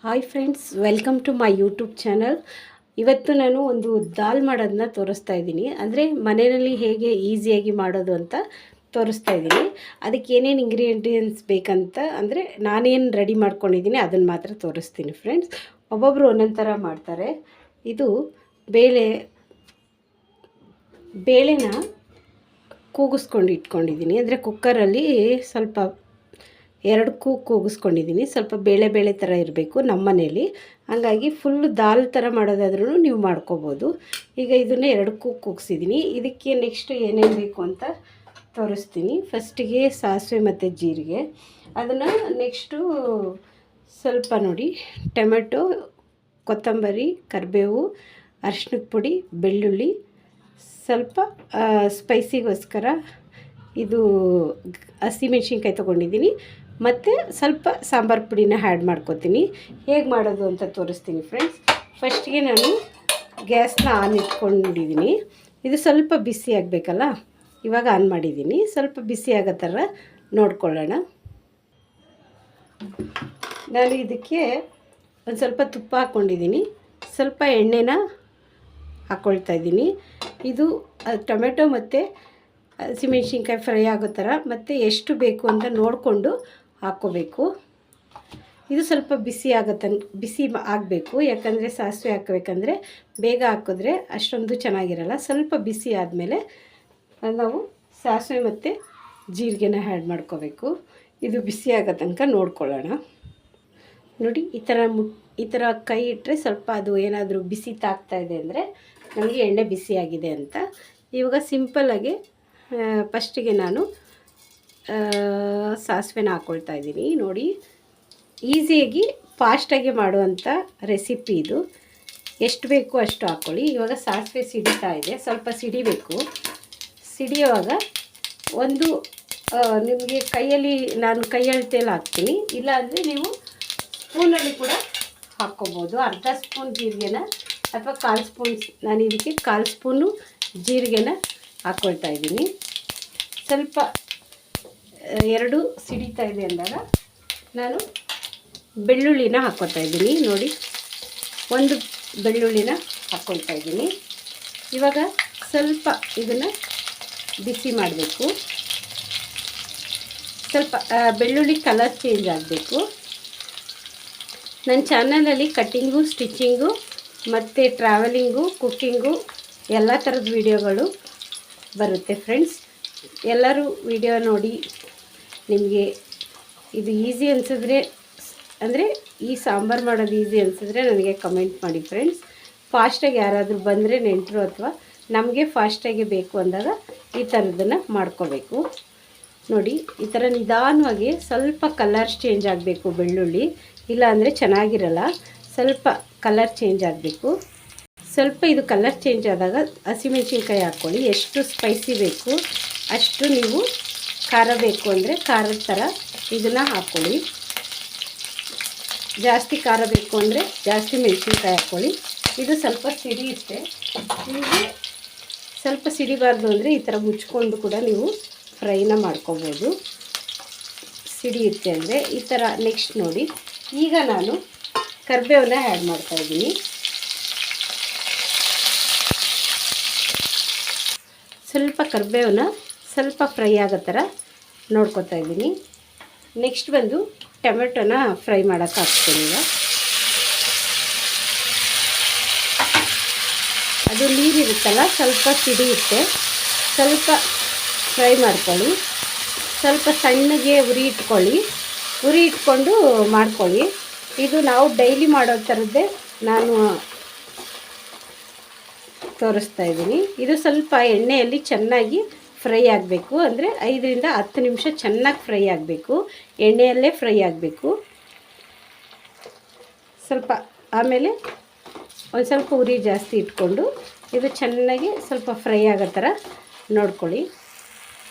Hi friends, welcome to my YouTube channel. ಇವತ್ತು ನಾನು ಒಂದು ದಾಲ್ ಮಾಡೋದನ್ನ ತೋರಿಸ್ತಾ ಇದ್ದೀನಿ. ಅಂದರೆ ಮನೆಯಲ್ಲಿ ಹೇಗೆ ಈಸಿಯಾಗಿ ಮಾಡೋದು ಅಂತ ತೋರಿಸ್ತಾ ಇದ್ದೀನಿ. ಅದಕ್ಕೆ ಏನೇನು ಇಂಗ್ರೀಡಿಯೆಂಟ್ಸ್ ಬೇಕಂತ ಅಂದರೆ ನಾನೇನು ರೆಡಿ ಮಾಡ್ಕೊಂಡಿದ್ದೀನಿ ಅದನ್ನು ಮಾತ್ರ ತೋರಿಸ್ತೀನಿ ಫ್ರೆಂಡ್ಸ್. ಒಬ್ಬೊಬ್ಬರು ಒಂದೊಂದು ಥರ ಮಾಡ್ತಾರೆ. ಇದು ಬೇಳೆನ ಕೂಗಿಸ್ಕೊಂಡು ಇಟ್ಕೊಂಡಿದ್ದೀನಿ. ಅಂದರೆ ಕುಕ್ಕರಲ್ಲಿ ಸ್ವಲ್ಪ 2 ಕೂಗಿಸ್ಕೊಂಡಿದ್ದೀನಿ. ಸ್ವಲ್ಪ ಬೇಳೆ ಥರ ಇರಬೇಕು ನಮ್ಮ ಮನೇಲಿ. ಹಾಗಾಗಿ ಫುಲ್ಲು ದಾಲ್ ಥರ ಮಾಡೋದಾದ್ರೂ ನೀವು ಮಾಡ್ಕೋಬೋದು. ಈಗ ಇದನ್ನೇ 2 ಕೂಗಿಸಿದ್ದೀನಿ. ಇದಕ್ಕೆ ನೆಕ್ಸ್ಟ್ ಏನೇನು ಬೇಕು ಅಂತ ತೋರಿಸ್ತೀನಿ. ಫಸ್ಟಿಗೆ ಸಾಸಿವೆ ಮತ್ತು ಜೀರಿಗೆ, ಅದನ್ನು ನೆಕ್ಸ್ಟು ಸ್ವಲ್ಪ ನೋಡಿ ಟೊಮೆಟೊ, ಕೊತ್ತಂಬರಿ, ಕರಿಬೇವು, ಅರಿಶಿಣದ ಪುಡಿ, ಬೆಳ್ಳುಳ್ಳಿ, ಸ್ವಲ್ಪ ಸ್ಪೈಸಿಗೋಸ್ಕರ ಇದು ಹಸಿಮೆಣ್ಸಿನ್ಕಾಯಿ ತೊಗೊಂಡಿದ್ದೀನಿ, ಮತ್ತು ಸ್ವಲ್ಪ ಸಾಂಬಾರು ಪುಡಿನ ಆ್ಯಡ್ ಮಾಡ್ಕೊತೀನಿ. ಹೇಗೆ ಮಾಡೋದು ಅಂತ ತೋರಿಸ್ತೀನಿ ಫ್ರೆಂಡ್ಸ್. ಫಸ್ಟಿಗೆ ನಾನು ಗ್ಯಾಸ್ನ ಆನ್ ಇಟ್ಕೊಂಡಿದ್ದೀನಿ. ಇದು ಸ್ವಲ್ಪ ಬಿಸಿ ಆಗಬೇಕಲ್ಲ, ಇವಾಗ ಆನ್ ಮಾಡಿದ್ದೀನಿ. ಸ್ವಲ್ಪ ಬಿಸಿ ಆಗೋ ಥರ ನೋಡ್ಕೊಳ್ಳೋಣ. ನಾನು ಇದಕ್ಕೆ ಒಂದು ಸ್ವಲ್ಪ ತುಪ್ಪ ಹಾಕ್ಕೊಂಡಿದ್ದೀನಿ, ಸ್ವಲ್ಪ ಎಣ್ಣೆನ ಹಾಕ್ಕೊಳ್ತಾ ಇದ್ದೀನಿ. ಇದು ಟೊಮೆಟೊ ಮತ್ತು ಹಸಿಮೆಣ್ಸಿನ್ಕಾಯಿ ಫ್ರೈ ಆಗೋ ಥರ ಮತ್ತು ಎಷ್ಟು ಬೇಕು ಅಂತ ನೋಡಿಕೊಂಡು ಹಾಕ್ಕೋಬೇಕು. ಇದು ಸ್ವಲ್ಪ ಬಿಸಿ ಆಗಬೇಕು, ಯಾಕಂದರೆ ಸಾಸಿವೆ ಹಾಕಬೇಕಂದ್ರೆ ಬೇಗ ಹಾಕಿದ್ರೆ ಅಷ್ಟೊಂದು ಚೆನ್ನಾಗಿರಲ್ಲ. ಸ್ವಲ್ಪ ಬಿಸಿ ಆದಮೇಲೆ ನಾವು ಸಾಸಿವೆ ಮತ್ತು ಜೀರಿಗೆನ ಆ್ಯಡ್ ಮಾಡ್ಕೋಬೇಕು. ಇದು ಬಿಸಿ ಆಗೋ ತನಕ ನೋಡ್ಕೊಳ್ಳೋಣ. ನೋಡಿ, ಈ ಥರ ಕೈ ಇಟ್ಟರೆ ಸ್ವಲ್ಪ ಅದು ಏನಾದರೂ ಬಿಸಿ ತಾಗ್ತಾ ಇದೆ ಅಂದರೆ ನಮಗೆ ಎಣ್ಣೆ ಬಿಸಿಯಾಗಿದೆ ಅಂತ. ಇವಾಗ ಸಿಂಪಲ್ಲಾಗಿ ಫಸ್ಟಿಗೆ ನಾನು ಸಾಸಿವೆನ ಹಾಕ್ಕೊಳ್ತಾ ಇದ್ದೀನಿ. ನೋಡಿ, ಈಸಿಯಾಗಿ ಫಾಸ್ಟಾಗಿ ಮಾಡುವಂಥ ರೆಸಿಪಿ ಇದು. ಎಷ್ಟು ಬೇಕು ಅಷ್ಟು ಹಾಕ್ಕೊಳ್ಳಿ. ಇವಾಗ ಸಾಸಿವೆ ಸಿಡಿತಾ ಇದೆ, ಸ್ವಲ್ಪ ಸಿಡಿಬೇಕು. ಸಿಡಿಯುವಾಗ ಒಂದು ನಿಮಗೆ ನಾನು ಕೈ ಅಳತೆಯಲ್ಲಿ ಹಾಕ್ತೀನಿ, ಇಲ್ಲಾಂದರೆ ನೀವು ಸ್ಪೂನಲ್ಲಿ ಕೂಡ ಹಾಕ್ಕೋಬೋದು. ಅರ್ಧ ಸ್ಪೂನ್ ಜೀರಿಗೆನ ಅಥವಾ 1/4 ಸ್ಪೂನ್, ನಾನು ಇದಕ್ಕೆ 1/4 ಸ್ಪೂನು ಜೀರಿಗೆನ ಹಾಕ್ಕೊಳ್ತಾ ಇದ್ದೀನಿ. ಸ್ವಲ್ಪ 2 ಸಿಡಿತಾ ಇದೆ ಅಂದಾಗ ನಾನು ಬೆಳ್ಳುಳ್ಳಿನ ಹಾಕ್ಕೊಳ್ತಾ ಇದ್ದೀನಿ. ನೋಡಿ, 1 ಬೆಳ್ಳುಳ್ಳಿನ ಹಾಕ್ಕೊಳ್ತಾ ಇದ್ದೀನಿ. ಇವಾಗ ಸ್ವಲ್ಪ ಇದನ್ನು ಬಿಸಿ ಮಾಡಬೇಕು. ಸ್ವಲ್ಪ ಬೆಳ್ಳುಳ್ಳಿ ಕಲರ್ ಚೇಂಜ್ ಆಗಬೇಕು. ನನ್ನ ಚಾನಲಲ್ಲಿ ಕಟ್ಟಿಂಗು, ಸ್ಟಿಚಿಂಗು ಮತ್ತು ಟ್ರಾವೆಲಿಂಗು, ಕುಕ್ಕಿಂಗು ಎಲ್ಲ ಥರದ ವೀಡಿಯೋಗಳು ಬರುತ್ತೆ ಫ್ರೆಂಡ್ಸ್. ಎಲ್ಲರೂ ವಿಡಿಯೋ ನೋಡಿ ನಿಮಗೆ ಇದು ಈಸಿ ಅನಿಸಿದ್ರೆ, ಅಂದರೆ ಈ ಸಾಂಬಾರು ಮಾಡೋದು ಈಸಿ ಅನಿಸಿದ್ರೆ ನನಗೆ ಕಮೆಂಟ್ ಮಾಡಿ ಫ್ರೆಂಡ್ಸ್. ಫಾಸ್ಟಾಗಿ ಯಾರಾದರೂ ಬಂದರೆ ನೆಂಟರು ಅಥವಾ ನಮಗೆ ಫಾಸ್ಟಾಗಿ ಬೇಕು ಅಂದಾಗ ಈ ಥರದನ್ನು ಮಾಡ್ಕೋಬೇಕು. ನೋಡಿ, ಈ ಥರ ನಿಧಾನವಾಗಿ ಸ್ವಲ್ಪ ಕಲರ್ ಚೇಂಜ್ ಆಗಬೇಕು ಬೆಳ್ಳುಳ್ಳಿ, ಇಲ್ಲಾಂದರೆ ಚೆನ್ನಾಗಿರಲ್ಲ. ಸ್ವಲ್ಪ ಕಲರ್ ಚೇಂಜ್ ಆಗಬೇಕು. ಸ್ವಲ್ಪ ಇದು ಕಲರ್ ಚೇಂಜ್ ಆದಾಗ ಹಸಿಮೆಣ್ಸಿನ್ಕಾಯಿ ಹಾಕ್ಕೊಳ್ಳಿ. ಎಷ್ಟು ಸ್ಪೈಸಿ ಬೇಕು ಅಷ್ಟು ನೀವು, ಖಾರ ಬೇಕು ಅಂದರೆ ಖಾರದ ಥರ ಇದನ್ನು ಹಾಕ್ಕೊಳ್ಳಿ. ಜಾಸ್ತಿ ಖಾರ ಬೇಕು ಅಂದರೆ ಜಾಸ್ತಿ ಮೆಣಸಿನ್ಕಾಯಿ ಹಾಕ್ಕೊಳ್ಳಿ. ಇದು ಸ್ವಲ್ಪ ಸಿಡಿಯುತ್ತೆ. ನಿಮಗೆ ಸ್ವಲ್ಪ ಸಿಡಿಬಾರ್ದು ಅಂದರೆ ಈ ಥರ ಮುಚ್ಕೊಂಡು ಕೂಡ ನೀವು ಫ್ರೈನ ಮಾಡ್ಕೋಬೋದು. ಸಿಡಿಯುತ್ತೆ ಅಂದರೆ ಈ ಥರ. ನೆಕ್ಸ್ಟ್ ನೋಡಿ, ಈಗ ನಾನು ಕರಿಬೇವನ್ನ ಆ್ಯಡ್ ಮಾಡ್ತಾಯಿದ್ದೀನಿ. ಸ್ವಲ್ಪ ಕರಿಬೇವನ್ನ ಸ್ವಲ್ಪ ಫ್ರೈ ಆಗೋ ಥರ ನೋಡ್ಕೊತಾ ಇದ್ದೀನಿ. ನೆಕ್ಸ್ಟ್ ಬಂದು ಟೊಮೆಟೊನ ಫ್ರೈ ಮಾಡೋಕ್ಕೆ ಹಾಕ್ತೀನಿ. ಈಗ ಅದು ನೀರಿರುತ್ತಲ್ಲ, ಸ್ವಲ್ಪ ಸಿಡಿಯುತ್ತೆ. ಸ್ವಲ್ಪ ಫ್ರೈ ಮಾಡ್ಕೊಳ್ಳಿ. ಸ್ವಲ್ಪ ಸಣ್ಣಗೆ ಉರಿ ಇಟ್ಕೊಂಡು ಮಾಡ್ಕೊಳ್ಳಿ. ಇದು ನಾವು ಡೈಲಿ ಮಾಡೋ ಥರದ್ದೇ ನಾನು ತೋರಿಸ್ತಾ ಇದ್ದೀನಿ. ಇದು ಸ್ವಲ್ಪ ಎಣ್ಣೆಯಲ್ಲಿ ಚೆನ್ನಾಗಿ ಫ್ರೈ ಆಗಬೇಕು. ಅಂದರೆ 5 ರಿಂದ 10 ನಿಮಿಷ ಚೆನ್ನಾಗಿ ಫ್ರೈ ಆಗಬೇಕು. ಎಣ್ಣೆಯಲ್ಲೇ ಫ್ರೈ ಆಗಬೇಕು. ಸ್ವಲ್ಪ ಆಮೇಲೆ ಒಂದು ಸ್ವಲ್ಪ ಉರಿ ಜಾಸ್ತಿ ಇಟ್ಕೊಂಡು ಇದು ಚೆನ್ನಾಗಿ ಸ್ವಲ್ಪ ಫ್ರೈ ಆಗೋ ಥರ ನೋಡ್ಕೊಳ್ಳಿ.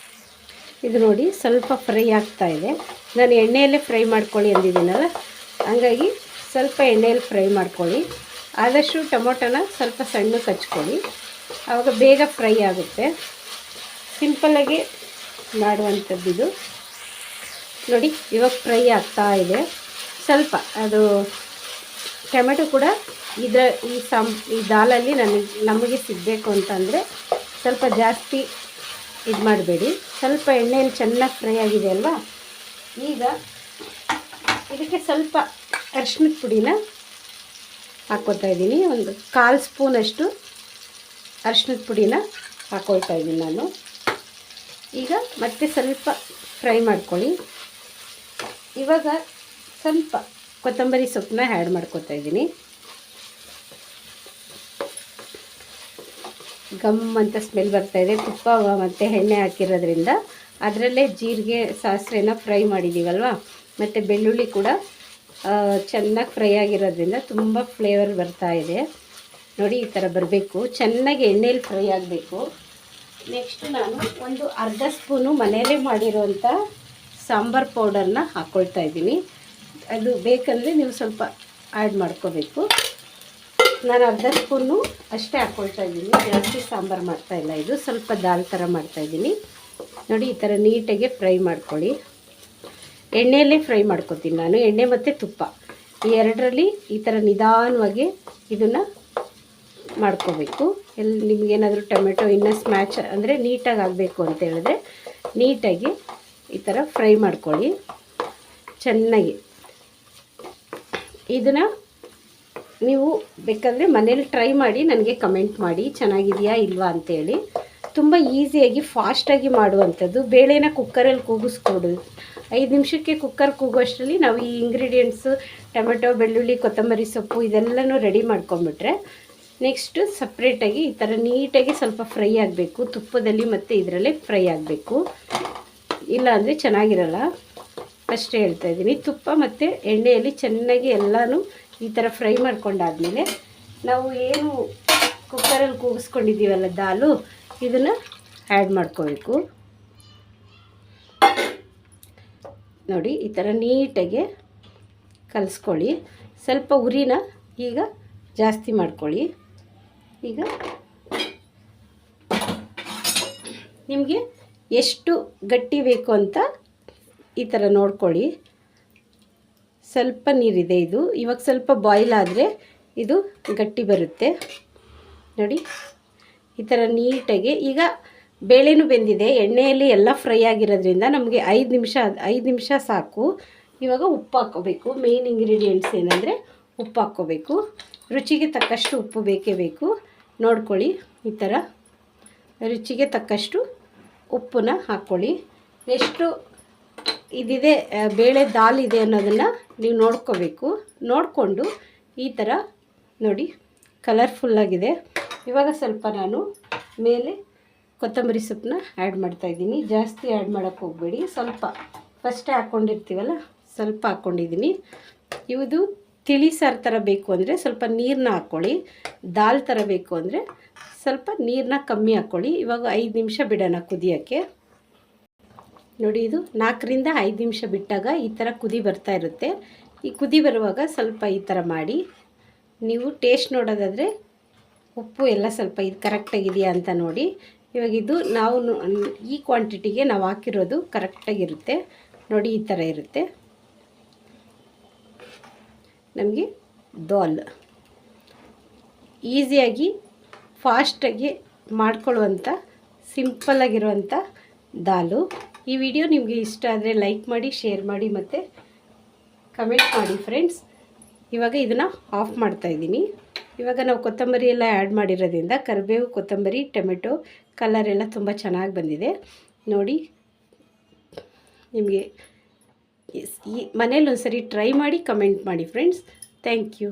ಇದು ನೋಡಿ, ಸ್ವಲ್ಪ ಫ್ರೈ ಆಗ್ತಾ ಇದೆ. ನಾನು ಎಣ್ಣೆಯಲ್ಲೇ ಫ್ರೈ ಮಾಡ್ಕೊಳ್ಳಿ ಅಂದಿದ್ದೀನಲ್ಲ, ಹಾಗಾಗಿ ಸ್ವಲ್ಪ ಎಣ್ಣೆಯಲ್ಲಿ ಫ್ರೈ ಮಾಡ್ಕೊಳ್ಳಿ. ಆದಷ್ಟು ಟೊಮೊಟೊನ ಸ್ವಲ್ಪ ಸಣ್ಣಕ್ಕೆ ಹಚ್ಕೊಳ್ಳಿ, ಆವಾಗ ಬೇಗ ಫ್ರೈ ಆಗುತ್ತೆ. ಸಿಂಪಲ್ಲಾಗಿ ಮಾಡುವಂಥದ್ದಿದು. ನೋಡಿ, ಇವಾಗ ಫ್ರೈ ಆಗ್ತಾ ಇದೆ. ಸ್ವಲ್ಪ ಅದು ಟೊಮೆಟೊ ಕೂಡ ಈ ದಾಲಲ್ಲಿ ನಮಗೆ ಸಿಗಬೇಕು ಅಂತಂದರೆ ಸ್ವಲ್ಪ ಜಾಸ್ತಿ ಇದು ಮಾಡಬೇಡಿ. ಸ್ವಲ್ಪ ಎಣ್ಣೆಯಲ್ಲಿ ಚೆನ್ನಾಗಿ ಫ್ರೈ ಆಗಿದೆ ಅಲ್ವಾ. ಈಗ ಇದಕ್ಕೆ ಸ್ವಲ್ಪ ಅರಿಶಿಣದ ಪುಡಿನ ಹಾಕ್ಕೊತಾ ಇದ್ದೀನಿ. ಒಂದು 1/4 ಸ್ಪೂನಷ್ಟು ಅರಿಶಿಣದ ಪುಡಿನ ಹಾಕ್ಕೊಳ್ತಾ ಇದ್ದೀನಿ ನಾನು. ಈಗ ಮತ್ತೆ ಸ್ವಲ್ಪ ಫ್ರೈ ಮಾಡ್ಕೊಳ್ಳಿ. ಇವಾಗ ಸ್ವಲ್ಪ ಕೊತ್ತಂಬರಿ ಸೊಪ್ಪನ್ನ ಆ್ಯಡ್ ಮಾಡ್ಕೊತಾ ಇದ್ದೀನಿ. ಗಮ್ ಅಂತ ಸ್ಮೆಲ್ ಬರ್ತಾಯಿದೆ, ತುಪ್ಪ ಮತ್ತು ಎಣ್ಣೆ ಹಾಕಿರೋದ್ರಿಂದ. ಅದರಲ್ಲೇ ಜೀರಿಗೆ ಸಾಸಿವೆನ ಫ್ರೈ ಮಾಡಿದ್ದೀವಲ್ವ, ಮತ್ತು ಬೆಳ್ಳುಳ್ಳಿ ಕೂಡ ಚೆನ್ನಾಗಿ ಫ್ರೈ ಆಗಿರೋದ್ರಿಂದ ತುಂಬ ಫ್ಲೇವರ್ ಬರ್ತಾಯಿದೆ. ನೋಡಿ, ಈ ಥರ ಬರಬೇಕು, ಚೆನ್ನಾಗಿ ಎಣ್ಣೆಯಲ್ಲಿ ಫ್ರೈ ಆಗಬೇಕು. ನೆಕ್ಸ್ಟು ನಾನು ಒಂದು ಅರ್ಧ ಸ್ಪೂನು ಮನೆಯಲ್ಲೇ ಮಾಡಿರೋಂಥ ಸಾಂಬಾರು ಪೌಡರ್ನ ಹಾಕ್ಕೊಳ್ತಾ ಇದ್ದೀನಿ. ಅದು ಬೇಕಂದರೆ ನೀವು ಸ್ವಲ್ಪ ಆ್ಯಡ್ ಮಾಡ್ಕೋಬೇಕು. ನಾನು ಅರ್ಧ ಸ್ಪೂನು ಅಷ್ಟೇ ಹಾಕ್ಕೊಳ್ತಾ ಇದ್ದೀನಿ, ಜಾಸ್ತಿ ಸಾಂಬಾರು ಮಾಡ್ತಾಯಿಲ್ಲ. ಇದು ಸ್ವಲ್ಪ ದಾಲ್ ಥರ ಮಾಡ್ತಾಯಿದ್ದೀನಿ. ನೋಡಿ, ಈ ಥರ ನೀಟಾಗಿ ಫ್ರೈ ಮಾಡ್ಕೊಳ್ಳಿ. ಎಣ್ಣೆಯಲ್ಲೇ ಫ್ರೈ ಮಾಡ್ಕೊತೀನಿ ನಾನು, ಎಣ್ಣೆ ಮತ್ತು ತುಪ್ಪ ಈ ಎರಡರಲ್ಲಿ ಈ ಥರ ನಿಧಾನವಾಗಿ ಇದನ್ನು ಮಾಡ್ಕೋಬೇಕು. ನಿಮಗೇನಾದರೂ ಟೊಮೆಟೊ ಇನ್ನೂ ಸ್ಮ್ಯಾಚ್ ಅಂದರೆ ನೀಟಾಗಿ ಆಗಬೇಕು ಅಂತ ಹೇಳಿದ್ರೆ ನೀಟಾಗಿ ಈ ಥರ ಫ್ರೈ ಮಾಡ್ಕೊಳ್ಳಿ ಚೆನ್ನಾಗಿ. ಇದನ್ನು ನೀವು ಬೇಕಾದರೆ ಮನೇಲಿ ಟ್ರೈ ಮಾಡಿ ನನಗೆ ಕಮೆಂಟ್ ಮಾಡಿ ಚೆನ್ನಾಗಿದೆಯಾ ಇಲ್ವಾ ಅಂತೇಳಿ. ತುಂಬ ಈಸಿಯಾಗಿ ಫಾಸ್ಟಾಗಿ ಮಾಡುವಂಥದ್ದು. ಬೇಳೆನ ಕುಕ್ಕರಲ್ಲಿ ಕೂಗಿಸ್ಕೊಡು, 5 ನಿಮಿಷಕ್ಕೆ ಕುಕ್ಕರ್ ಕೂಗುವಷ್ಟರಲ್ಲಿ ನಾವು ಈ ಇಂಗ್ರೀಡಿಯೆಂಟ್ಸು ಟೊಮೆಟೊ, ಬೆಳ್ಳುಳ್ಳಿ, ಕೊತ್ತಂಬರಿ ಸೊಪ್ಪು ಇದೆಲ್ಲನೂ ರೆಡಿ ಮಾಡ್ಕೊಂಬಿಟ್ರೆ ನೆಕ್ಸ್ಟು ಸಪ್ರೇಟಾಗಿ ಈ ಥರ ನೀಟಾಗಿ ಸ್ವಲ್ಪ ಫ್ರೈ ಆಗಬೇಕು. ತುಪ್ಪದಲ್ಲಿ ಮತ್ತು ಇದರಲ್ಲೇ ಫ್ರೈ ಆಗಬೇಕು, ಇಲ್ಲ ಅಂದರೆ ಚೆನ್ನಾಗಿರಲ್ಲ. ಅಷ್ಟೇ ಹೇಳ್ತಾ ಇದ್ದೀನಿ. ತುಪ್ಪ ಮತ್ತು ಎಣ್ಣೆಯಲ್ಲಿ ಚೆನ್ನಾಗಿ ಎಲ್ಲನೂ ಈ ಥರ ಫ್ರೈ ಮಾಡ್ಕೊಂಡಾದಮೇಲೆ ನಾವು ಏನು ಕುಕ್ಕರಲ್ಲಿ ಕೂಗಿಸ್ಕೊಂಡಿದ್ದೀವಲ್ಲ ದಾಲು, ಇದನ್ನು ಆ್ಯಡ್ ಮಾಡ್ಕೋಬೇಕು. ನೋಡಿ, ಈ ಥರ ನೀಟಾಗಿ ಕಲಿಸ್ಕೊಳ್ಳಿ. ಸ್ವಲ್ಪ ಉರಿನ ಈಗ ಜಾಸ್ತಿ ಮಾಡ್ಕೊಳ್ಳಿ. ಈಗ ನಿಮಗೆ ಎಷ್ಟು ಗಟ್ಟಿ ಬೇಕು ಅಂತ ಈ ಥರ ನೋಡ್ಕೊಳ್ಳಿ. ಸ್ವಲ್ಪ ನೀರಿದೆ ಇದು, ಇವಾಗ ಸ್ವಲ್ಪ ಬಾಯ್ಲ್ ಆದರೆ ಇದು ಗಟ್ಟಿ ಬರುತ್ತೆ. ನೋಡಿ, ಈ ಥರ ನೀಟಾಗಿ ಈಗ ಬೇಳೆನೂ ಬೆಂದಿದೆ, ಎಣ್ಣೆಯಲ್ಲಿ ಎಲ್ಲ ಫ್ರೈ ಆಗಿರೋದ್ರಿಂದ ನಮಗೆ 5 ನಿಮಿಷ ಸಾಕು. ಇವಾಗ ಉಪ್ಪು ಹಾಕ್ಕೋಬೇಕು. ಮೇನ್ ಇಂಗ್ರೀಡಿಯೆಂಟ್ಸ್ ಏನಂದರೆ ಉಪ್ಪು ಹಾಕ್ಕೋಬೇಕು. ರುಚಿಗೆ ತಕ್ಕಷ್ಟು ಉಪ್ಪು ಬೇಕೇ ಬೇಕು. ನೋಡ್ಕೊಳ್ಳಿ, ಈ ಥರ ರುಚಿಗೆ ತಕ್ಕಷ್ಟು ಉಪ್ಪನ್ನ ಹಾಕ್ಕೊಳ್ಳಿ. ಎಷ್ಟು ಇದಿದೆ ಬೇಳೆ ದಾಲ್ ಇದೆ ಅನ್ನೋದನ್ನು ನೀವು ನೋಡ್ಕೋಬೇಕು. ನೋಡಿಕೊಂಡು ಈ ಥರ ನೋಡಿ ಕಲರ್ಫುಲ್ಲಾಗಿದೆ. ಇವಾಗ ಸ್ವಲ್ಪ ನಾನು ಮೇಲೆ ಕೊತ್ತಂಬರಿ ಸೊಪ್ಪನ್ನ ಆ್ಯಡ್ ಮಾಡ್ತಾಯಿದ್ದೀನಿ. ಜಾಸ್ತಿ ಆ್ಯಡ್ ಮಾಡೋಕ್ಕೆ ಹೋಗಬೇಡಿ, ಸ್ವಲ್ಪ ಫಸ್ಟೇ ಹಾಕ್ಕೊಂಡಿರ್ತೀವಲ್ಲ ಸ್ವಲ್ಪ ಹಾಕ್ಕೊಂಡಿದ್ದೀನಿ. ಇದು ತಿಳಿ ಸಾರು ಥರ ಬೇಕು ಅಂದರೆ ಸ್ವಲ್ಪ ನೀರನ್ನ ಹಾಕ್ಕೊಳ್ಳಿ. ದಾಲ್ ಥರ ಬೇಕು ಅಂದರೆ ಸ್ವಲ್ಪ ನೀರನ್ನ ಕಮ್ಮಿ ಹಾಕ್ಕೊಳ್ಳಿ. ಇವಾಗ 5 ನಿಮಿಷ ಬಿಡೋಣ ಕುದಿಯೋಕ್ಕೆ. ನೋಡಿ, ಇದು 4 ರಿಂದ 5 ನಿಮಿಷ ಬಿಟ್ಟಾಗ ಈ ಥರ ಕುದಿ ಬರ್ತಾ ಇರುತ್ತೆ. ಈ ಕುದಿ ಬರುವಾಗ ಸ್ವಲ್ಪ ಈ ಥರ ಮಾಡಿ ನೀವು ಟೇಸ್ಟ್ ನೋಡೋದಾದರೆ ಉಪ್ಪು ಎಲ್ಲ ಸ್ವಲ್ಪ ಇದು ಕರೆಕ್ಟಾಗಿದೆಯಾ ಅಂತ ನೋಡಿ. ಇವಾಗ ಇದು ನಾವು ಈ ಕ್ವಾಂಟಿಟಿಗೆ ನಾವು ಹಾಕಿರೋದು ಕರೆಕ್ಟಾಗಿರುತ್ತೆ. ನೋಡಿ, ಈ ಥರ ಇರುತ್ತೆ ನಮಗೆ ದಾಲ್. ಈಸಿಯಾಗಿ ಫಾಸ್ಟಾಗಿ ಮಾಡ್ಕೊಳ್ಳುವಂಥ ಸಿಂಪಲ್ಲಾಗಿರುವಂಥ ದಾಲು. ಈ ವಿಡಿಯೋ ನಿಮಗೆ ಇಷ್ಟ ಆದರೆ ಲೈಕ್ ಮಾಡಿ, ಶೇರ್ ಮಾಡಿ ಮತ್ತು ಕಮೆಂಟ್ ಮಾಡಿ ಫ್ರೆಂಡ್ಸ್. ಇವಾಗ ಇದನ್ನು ಆಫ್ ಮಾಡ್ತಾಯಿದ್ದೀನಿ. ಇವಾಗ ನಾವು ಕೊತ್ತಂಬರಿ ಎಲ್ಲ ಆ್ಯಡ್ ಮಾಡಿರೋದ್ರಿಂದ ಕರಿಬೇವು, ಕೊತ್ತಂಬರಿ, ಟೊಮೆಟೊ ಕಲರ್ ಎಲ್ಲ ತುಂಬ ಚೆನ್ನಾಗಿ ಬಂದಿದೆ. ನೋಡಿ, ನಿಮಗೆ ಈ ಮನೇಲಿ ಒಂದ್ಸರಿ ಟ್ರೈ ಮಾಡಿ ಕಮೆಂಟ್ ಮಾಡಿ ಫ್ರೆಂಡ್ಸ್. Thank you.